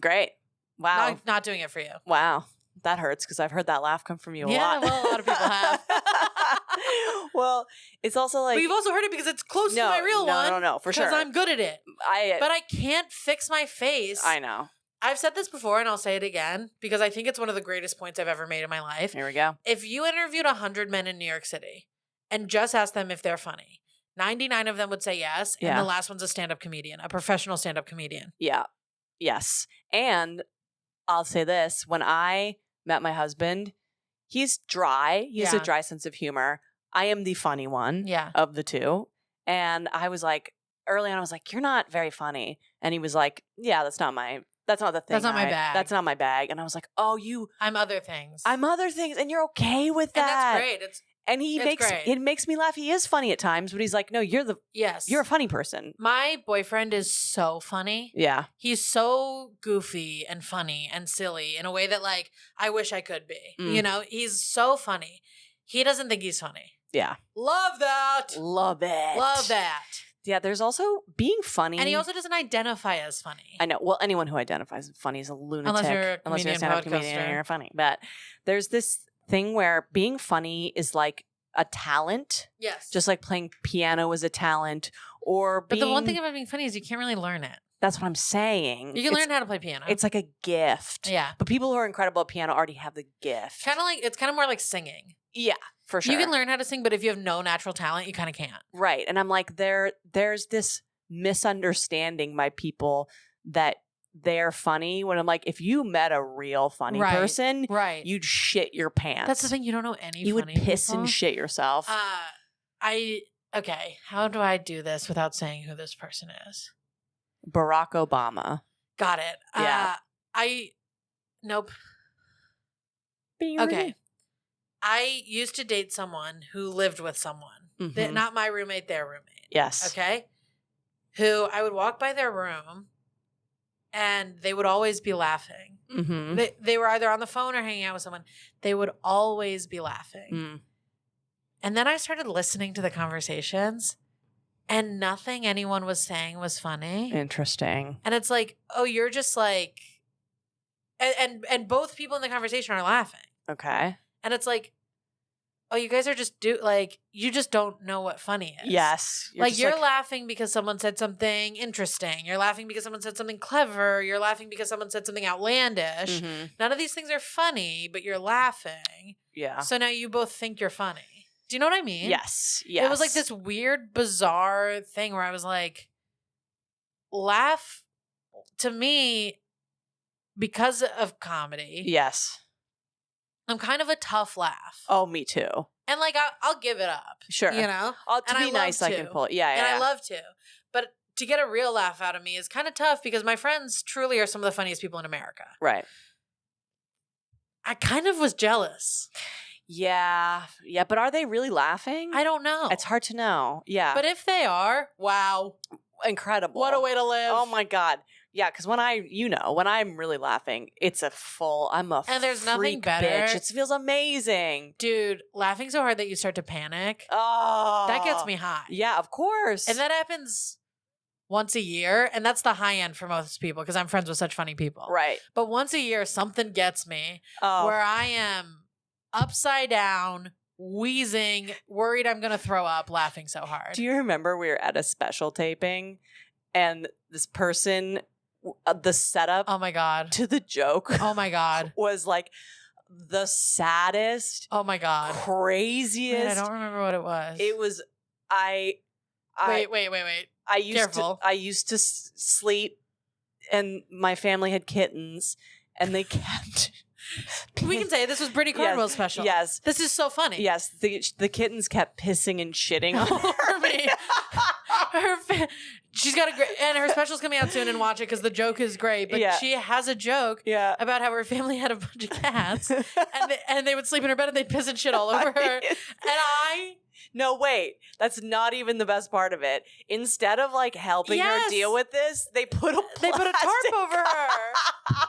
great. Wow. Not doing it for you. Wow. That hurts because I've heard that laugh come from you a lot. Yeah, well, a lot of people have. Well, it's also like... But you've also heard it because it's close to my real one. No, for sure. Because I'm good at it. But I can't fix my face. I know. I've said this before and I'll say it again because I think it's one of the greatest points I've ever made in my life. Here we go. If you interviewed 100 men in New York City and just asked them if they're funny, 99 of them would say yes. And the last one's a stand-up comedian, a professional stand-up comedian. Yeah. Yes. And I'll say this. When I met my husband, he's dry. He has a dry sense of humor. I am the funny one of the two. And I was like, early on, I was like, you're not very funny. And he was like, yeah, that's not the thing. That's not my bag. That's not my bag. And I was like, oh, I'm other things. I'm other things. And you're okay with that. And that's great. It makes me laugh. He is funny at times, but he's like, no, you're a funny person. My boyfriend is so funny. Yeah. He's so goofy and funny and silly in a way that like I wish I could be. You know, he's so funny. He doesn't think he's funny. Yeah. Love that. Love it. Love that. Yeah, there's also being funny. And he also doesn't identify as funny. I know. Well, anyone who identifies as funny is a lunatic. Unless you're a stand-up comedian and you're funny. But there's this thing where being funny is like a talent. Yes. Just like playing piano is a talent. But the one thing about being funny is you can't really learn it. That's what I'm saying. You can learn how to play piano. It's like a gift. Yeah. But people who are incredible at piano already have the gift. It's kind of more like singing. Yeah, for sure. You can learn how to sing, but if you have no natural talent, you kind of can't. Right. And I'm like, there's this misunderstanding by people that they're funny when I'm like, if you met a real funny person, you'd shit your pants. That's the thing. You don't know any You would piss people. And shit yourself. Okay. How do I do this without saying who this person is? Barack Obama. Got it. Yeah. Nope. Being okay. Rude. I used to date someone who lived with someone. Not my roommate, their roommate. Yes. Okay. Who I would walk by their room and they would always be laughing. Mm-hmm. They were either on the phone or hanging out with someone. They would always be laughing. Mm. And then I started listening to the conversations and nothing anyone was saying was funny. Interesting. And it's like, oh, you're just like, and both people in the conversation are laughing. Okay. And it's like, oh, you guys are just you just don't know what funny is. Yes. You're laughing because someone said something interesting. You're laughing because someone said something clever. You're laughing because someone said something outlandish. Mm-hmm. None of these things are funny, but you're laughing. Yeah. So now you both think you're funny. Do you know what I mean? Yes. It was like this weird, bizarre thing where I was like, laugh to me because of comedy. Yes. I'm kind of a tough laugh. Oh, me too. And like, I'll give it up. Sure. You know? To be nice, I can pull it. Yeah, I love to. But to get a real laugh out of me is kind of tough because my friends truly are some of the funniest people in America. Right. I kind of was jealous. Yeah. Yeah. But are they really laughing? I don't know. It's hard to know. Yeah. But if they are, wow. Incredible. What a way to live. Oh my God. Yeah, because when I'm really laughing, I'm a and there's nothing freak better. Bitch. It feels amazing. Dude, laughing so hard that you start to panic. Oh. That gets me high. Yeah, of course. And that happens once a year. And that's the high end for most people because I'm friends with such funny people. Right. But once a year, something gets me where I am upside down, wheezing, worried I'm going to throw up, laughing so hard. Do you remember we were at a special taping and this person... the setup oh my God to the joke oh my God was like the saddest craziest. Man, I don't remember what it was. It was wait I used to sleep and my family had kittens and they kept we can say this was Brittany Cornwell's special. Yes. This is so funny. Yes. The kittens kept pissing and shitting over me. She's got a great, and her special's coming out soon and watch it because the joke is great. But she has a joke about how her family had a bunch of cats and they would sleep in her bed and they'd piss and shit all over her. No, wait. That's not even the best part of it. Instead of like helping her deal with this, they put a tarp over her.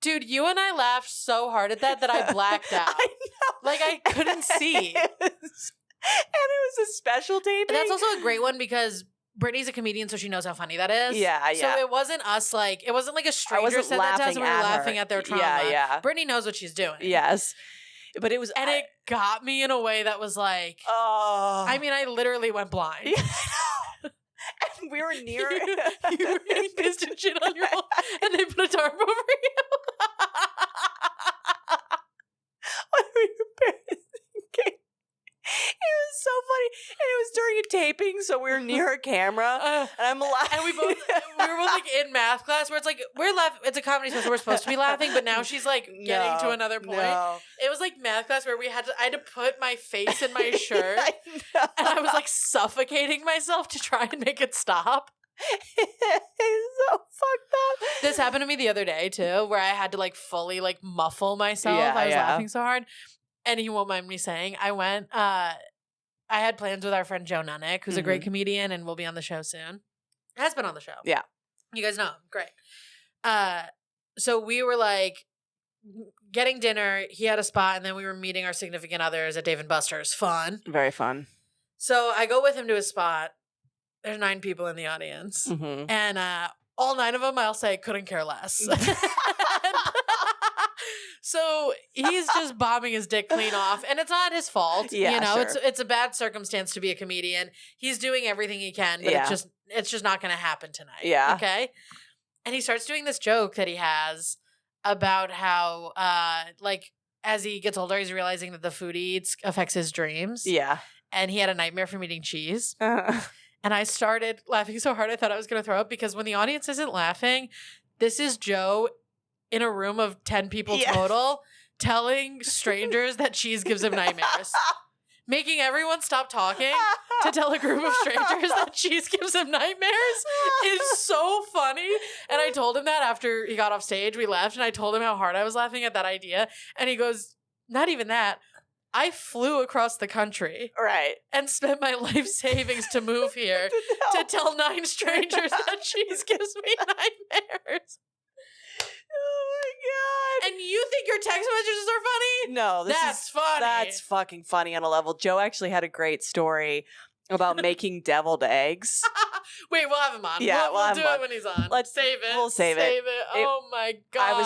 Dude, you and I laughed so hard at that I blacked out. I know. Like I couldn't see. And it was a special taping. And that's also a great one because Brittany's a comedian, so she knows how funny that is. Yeah, yeah. So it wasn't us it wasn't like a stranger said that to us and we were laughing at their trauma. Yeah, yeah. Brittany knows what she's doing. Yes. But it was... And it got me in a way that was like... Oh. I mean, I literally went blind. Yeah, and we were near... you were getting pissed and shit on your own, and they put a tarp over you. What were your parents thinking? It was so funny. And it was during a taping, so we were near a camera. And I'm laughing. And we were both like in math class where it's like, we're laughing. It's a comedy special. We're supposed to be laughing, but now she's like getting to another point. No. It was like math class where I had to put my face in my shirt. And I was like suffocating myself to try and make it stop. It's so fucked up. This happened to me the other day too, where I had to like fully like muffle myself. I was laughing so hard. And he won't mind me saying, I had plans with our friend Joe Nunik, who's a great comedian and will be on the show soon. Has been on the show. Yeah. You guys know him. Great. So we were like getting dinner. He had a spot, and then we were meeting our significant others at Dave & Buster's. Fun. Very fun. So I go with him to his spot. There's 9 people in the audience. And all 9 of them, I'll say, couldn't care less. So he's just bombing his dick clean off, and it's not his fault. Yeah, you know, sure. it's a bad circumstance to be a comedian. He's doing everything he can, but it's just not going to happen tonight. Yeah. Okay. And he starts doing this joke that he has about how, like, as he gets older, he's realizing that the food he eats affects his dreams. Yeah. And he had a nightmare from eating cheese. And I started laughing so hard I thought I was going to throw up, because when the audience isn't laughing, this is Joe in a room of 10 people total telling strangers that cheese gives him nightmares. Making everyone stop talking to tell a group of strangers that cheese gives him nightmares is so funny. And I told him that after he got off stage. We left, and I told him how hard I was laughing at that idea. And he goes, not even that. I flew across the country. Right. And spent my life savings to move here to tell 9 strangers that cheese gives me nightmares. Oh my God. And you think your text messages are funny? No, that's funny. That's fucking funny on a level. Joe actually had a great story about making deviled eggs. Wait, we'll have him on. Yeah, we'll do it when he's on. Let's save it. We'll save it. Oh my God.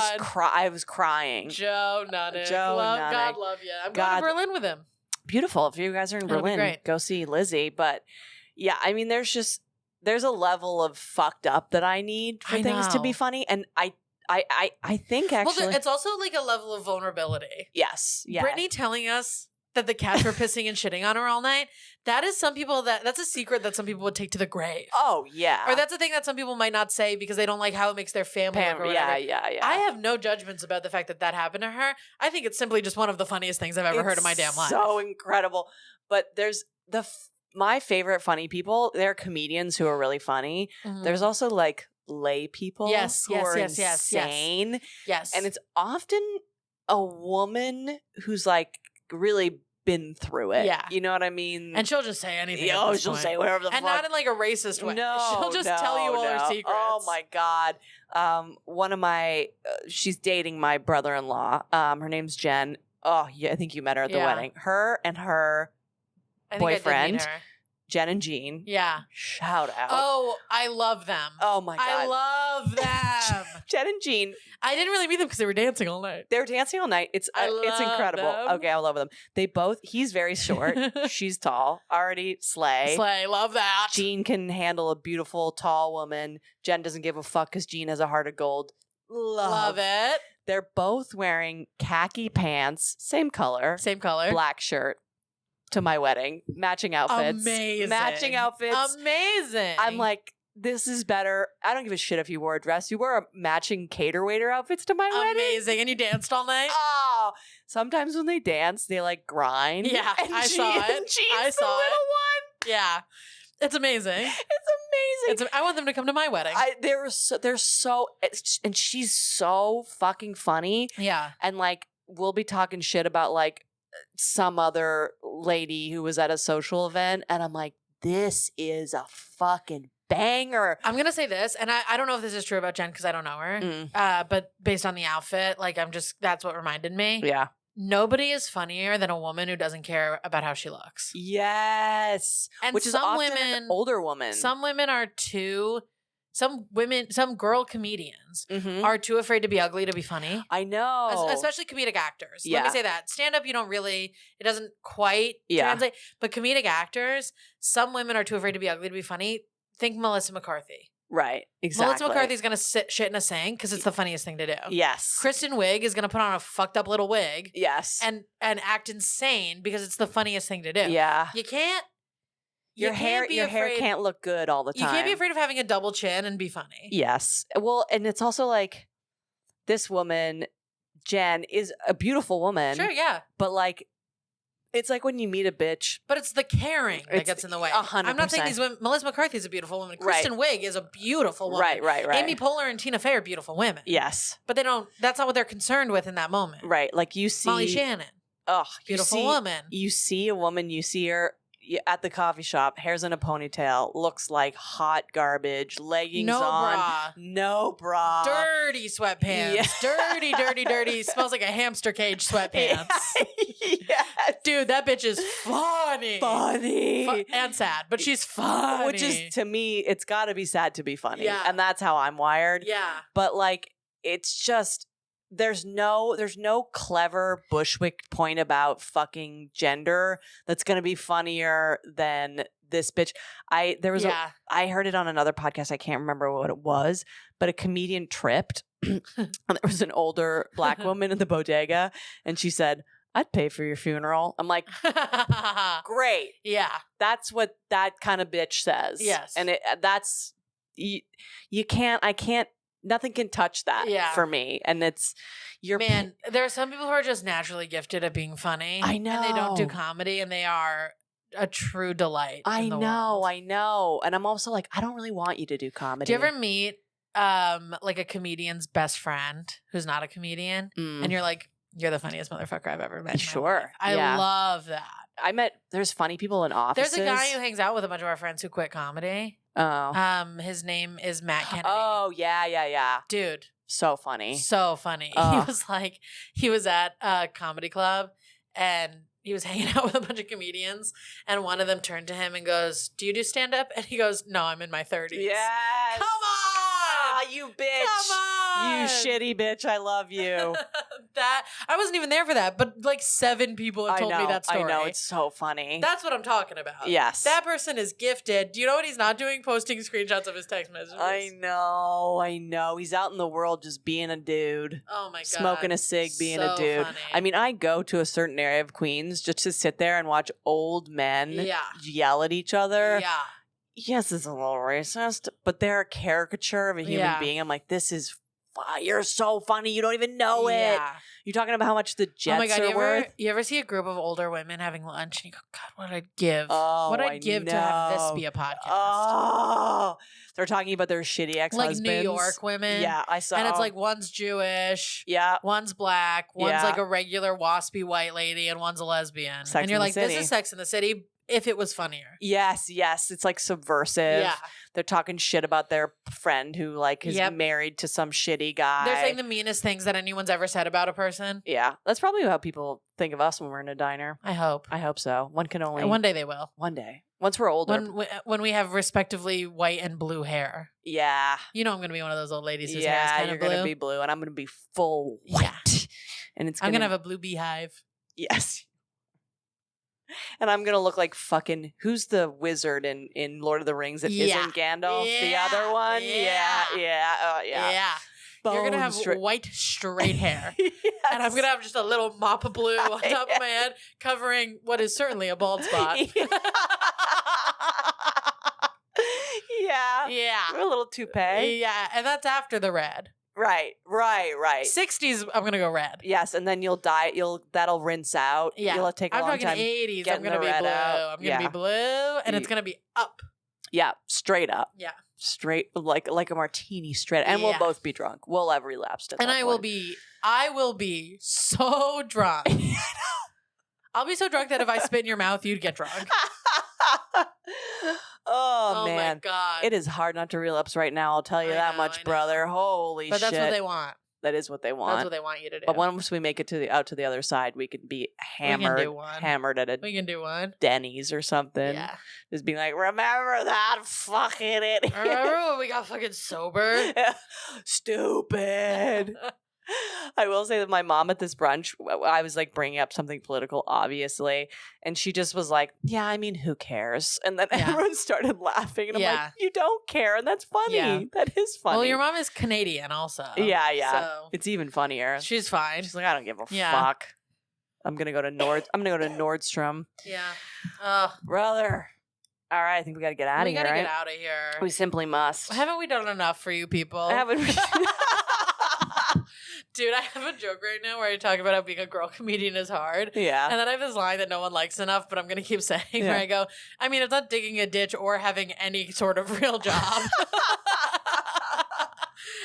I was crying. Joe Nunik. Nunik. God love you. I'm going to Berlin with him. Beautiful. If you guys are in Berlin, go see Lizzie. But yeah, I mean, there's a level of fucked up that I need for things to be funny. And I think actually... Well, it's also like a level of vulnerability. Yes. Yeah. Brittany telling us that the cats were pissing and shitting on her all night. That's a secret that some people would take to the grave. Oh, yeah. Or that's a thing that some people might not say because they don't like how it makes their family look or whatever. Yeah. I have no judgments about the fact that happened to her. I think it's simply just one of the funniest things I've ever heard in my damn life. So incredible. But there's my favorite funny people, they're comedians who are really funny. Mm-hmm. There's also like lay people who are insane. Yes. And it's often a woman who's like really been through it. Yeah. You know what I mean? And she'll just say anything. She'll say whatever the fuck. And not in like a racist way. No. She'll just tell you all her secrets. Oh my God. One of my, she's dating my brother-in-law. Her name's Jen. Oh, yeah, I think you met her at the wedding. Her and her boyfriend. Jen and Jean. Yeah. Shout out. Oh, I love them. Oh my God. I love them. Jen and Jean. I didn't really meet them because they were dancing all night. They were dancing all night. It's incredible. Them. Okay, I love them. He's very short. She's tall. Already slay. Slay. Love that. Jean can handle a beautiful, tall woman. Jen doesn't give a fuck because Jean has a heart of gold. Love it. They're both wearing khaki pants. Same color. Black shirt. To my wedding. Matching outfits. Amazing. Matching outfits. Amazing. I'm like, this is better. I don't give a shit if you wore a dress. You wore a matching cater waiter outfits to my wedding. Amazing. And you danced all night? Oh. Sometimes when they dance, they like grind. Yeah, I saw it. I saw the little one. Yeah. It's amazing. It's amazing. I want them to come to my wedding. They're so, and she's so fucking funny. Yeah. And like, we'll be talking shit about like, some other lady who was at a social event, and I'm like, this is a fucking banger. I'm gonna say this, and I don't know if this is true about Jen because I don't know her, but based on the outfit, like that's what reminded me. Yeah. nobody is funnier than a woman who doesn't care about how she looks. Yes. And which is some often women, an older woman. Some women are some girl comedians are too afraid to be ugly to be funny. I know. Especially comedic actors. Yeah. Let me say that. Stand up, it doesn't quite translate. But comedic actors, some women are too afraid to be ugly to be funny. Think Melissa McCarthy. Right, exactly. Melissa McCarthy's going to shit in a sink because it's the funniest thing to do. Yes. Kristen Wiig is going to put on a fucked up little wig. Yes. And act insane because it's the funniest thing to do. Yeah. You can't. Your hair can't look good all the time. You can't be afraid of having a double chin and be funny. Yes. Well, and it's also like this woman, Jen, is a beautiful woman. Sure, yeah. But like, it's like when you meet a bitch. But it's the caring that gets in the way. 100%. I'm not saying these women. Melissa McCarthy is a beautiful woman. Kristen Wiig is a beautiful woman. Right. Amy Poehler and Tina Fey are beautiful women. Yes. But that's not what they're concerned with in that moment. Right. Like you see. Molly Shannon. Oh, beautiful woman. You see a woman, you see her at the coffee shop, hair's in a ponytail, looks like hot garbage, leggings on. No bra. Dirty sweatpants. Yeah. Dirty. Smells like a hamster cage sweatpants. Yes. Dude, that bitch is funny. And sad, but she's funny. Which is, to me, it's got to be sad to be funny. Yeah. And that's how I'm wired. Yeah. But like, it's just... There's no clever Bushwick point about fucking gender that's gonna be funnier than this bitch. I heard it on another podcast. I can't remember what it was, but a comedian tripped. And there was an older black woman in the bodega, and she said, "I'd pay for your funeral." I'm like, great. Yeah, that's what that kind of bitch says. Yes, and that's you can't. I can't. Nothing can touch that for me. And it's there are some people who are just naturally gifted at being funny. I know. And they don't do comedy, and they are a true delight. I know. And I'm also like, I don't really want you to do comedy. Do you ever meet like a comedian's best friend who's not a comedian? And you're like, you're the funnious motherfucker I've ever met. Sure. I love that. There's funny people in offices. There's a guy who hangs out with a bunch of our friends who quit comedy. Oh. His name is Matt Kennedy. Oh, yeah. Dude. So funny. He was at a comedy club and he was hanging out with a bunch of comedians, and one of them turned to him and goes, "Do you do stand-up?" And he goes, "No, I'm in my 30s. Yes. Come on! You bitch. Come on! You shitty bitch. I love you. That I wasn't even there for that, but like 7 people have told me that story. I know. It's so funny. That's what I'm talking about. Yes. That person is gifted. Do you know what he's not doing? Posting screenshots of his text messages. I know. He's out in the world just being a dude. Oh my God. Smoking a cig, being a dude. Funny. I mean, I go to a certain area of Queens just to sit there and watch old men yell at each other. Yeah. Yes, it's a little racist, but they're a caricature of a human being. I'm like, this is you're so funny. You don't even know it. You're talking about how much the jets are worth. You ever see a group of older women having lunch and you go, God, what would I give? What would I give to have this be a podcast? Oh, they're talking about their shitty ex-husbands. Like New York women. Yeah, I saw. And it's like one's Jewish. Yeah. One's black. One's like a regular waspy white lady, and one's a lesbian. And you're like, this is Sex in the City if it was funnier. Yes. It's like subversive. Yeah. They're talking shit about their friend who like is married to some shitty guy. They're saying the meanest things that anyone's ever said about a person. Yeah. That's probably how people think of us when we're in a diner. I hope so. One day they will. One day. Once we're older. When we have respectively white and blue hair. Yeah. You know I'm going to be one of those old ladies whose hair is kind of blue. You're going to be blue and I'm going to be full white. Yeah. And I'm going to have a blue beehive. Yes. And I'm going to look like fucking, who's the wizard in Lord of the Rings that isn't Gandalf? Yeah. The other one? Yeah. You're going to have white straight hair. Yes. And I'm going to have just a little mop of blue on top of my head covering what is certainly a bald spot. Yeah. We're a little toupee. Yeah. And that's after the red. Right. 60s, I'm going to go red. Yes, and then you'll dye. That'll rinse out. Yeah. You'll take a long time. I'm talking 80s. I'm going to be blue. I'm going to be blue, and it's going to be up. Yeah, straight up. Yeah. Straight, like a martini straight. And we'll both be drunk. We'll have relapsed at that point. I will be so drunk. I'll be so drunk that if I spit in your mouth, you'd get drunk. Oh man. My God. It is hard not to relapse right now. I'll tell you that much, brother. Holy shit. But that's what they want. That is what they want. That's what they want you to do. But once we make it out to the other side, we can be hammered at a we can do one. Denny's or something. Yeah. Just being like, remember that fucking idiot. Remember when we got fucking sober? Stupid. I will say that my mom at this brunch, I was like bringing up something political, obviously, and she just was like, yeah, I mean, who cares? And then everyone started laughing, and I'm like, you don't care, and that's funny. Yeah. That is funny. Well, your mom is Canadian also. Yeah. So it's even funnier. She's fine. She's like, I don't give a fuck. I'm gonna go to Nordstrom. Yeah. Brother. All right, I think we got to get out of here. We got to get out of here. We simply must. Haven't we done enough for you people? Haven't we? Dude, I have a joke right now where I talk about how being a girl comedian is hard. Yeah. And then I have this line that no one likes enough, but I'm going to keep saying where I go, I mean, it's not digging a ditch or having any sort of real job.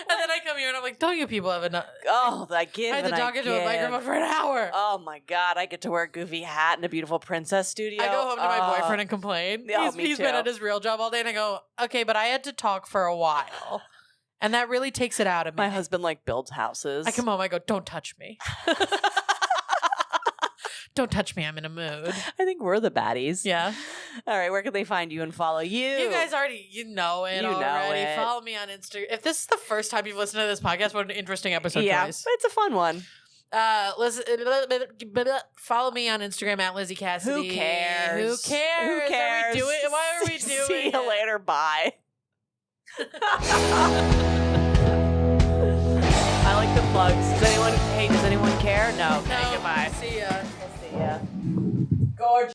And then I come here and I'm like, don't you people have enough? Oh, I give. I had to talk into a microphone for an hour. Oh my God. I get to wear a goofy hat in a beautiful princess studio. I go home to my boyfriend and complain. He's been at his real job all day and I go, okay, but I had to talk for a while. And that really takes it out of me. My husband builds houses. I come home, I go, don't touch me. Don't touch me, I'm in a mood. I think we're the baddies. Yeah. All right, where can they find you and follow you? You guys already, know it. Follow me on Instagram. If this is the first time you've listened to this podcast, what an interesting episode choice. It's a fun one. Follow me on Instagram at Lizzie Cassidy. Who cares? Who cares? Are we doing? Why are we doing See you later. Bye. I like the plugs. Does anyone care? No. Okay, goodbye. See ya. We'll see ya. Gorgeous.